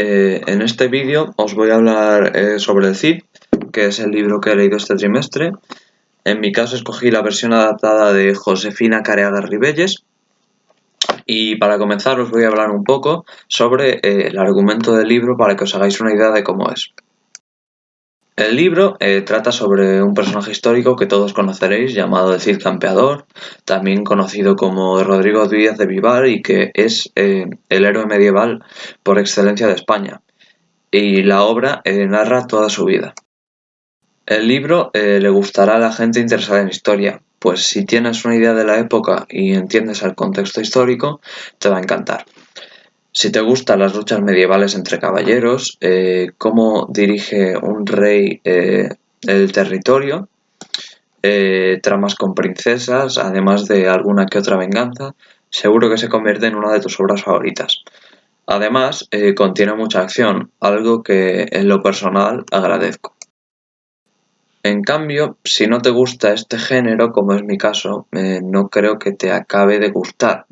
En este vídeo os voy a hablar sobre el Cid, que es el libro que he leído este trimestre. En mi caso escogí la versión adaptada de Josefina Careaga Ribelles. Y para comenzar os voy a hablar un poco sobre el argumento del libro para que os hagáis una idea de cómo es. El libro trata sobre un personaje histórico que todos conoceréis llamado el Cid Campeador, también conocido como Rodrigo Díaz de Vivar, y que es el héroe medieval por excelencia de España. Y la obra narra toda su vida. El libro le gustará a la gente interesada en historia, pues si tienes una idea de la época y entiendes el contexto histórico, te va a encantar. Si te gustan las luchas medievales entre caballeros, cómo dirige un rey el territorio, tramas con princesas, además de alguna que otra venganza, seguro que se convierte en una de tus obras favoritas. Además, contiene mucha acción, algo que en lo personal agradezco. En cambio, si no te gusta este género, como es mi caso, no creo que te acabe de gustar,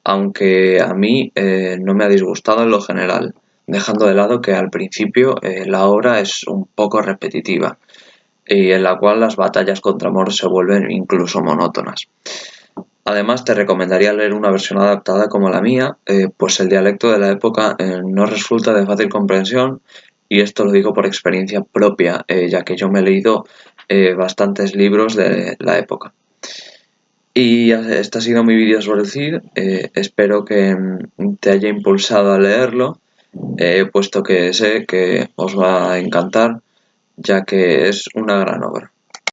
aunque a mí no me ha disgustado en lo general, dejando de lado que al principio la obra es un poco repetitiva y en la cual las batallas contra Mor se vuelven incluso monótonas. Además, te recomendaría leer una versión adaptada como la mía, pues el dialecto de la época no resulta de fácil comprensión, y esto lo digo por experiencia propia, ya que yo me he leído bastantes libros de la época. Y este ha sido mi vídeo sobre el Cid. Espero que te haya impulsado a leerlo, puesto que sé que os va a encantar, ya que es una gran obra.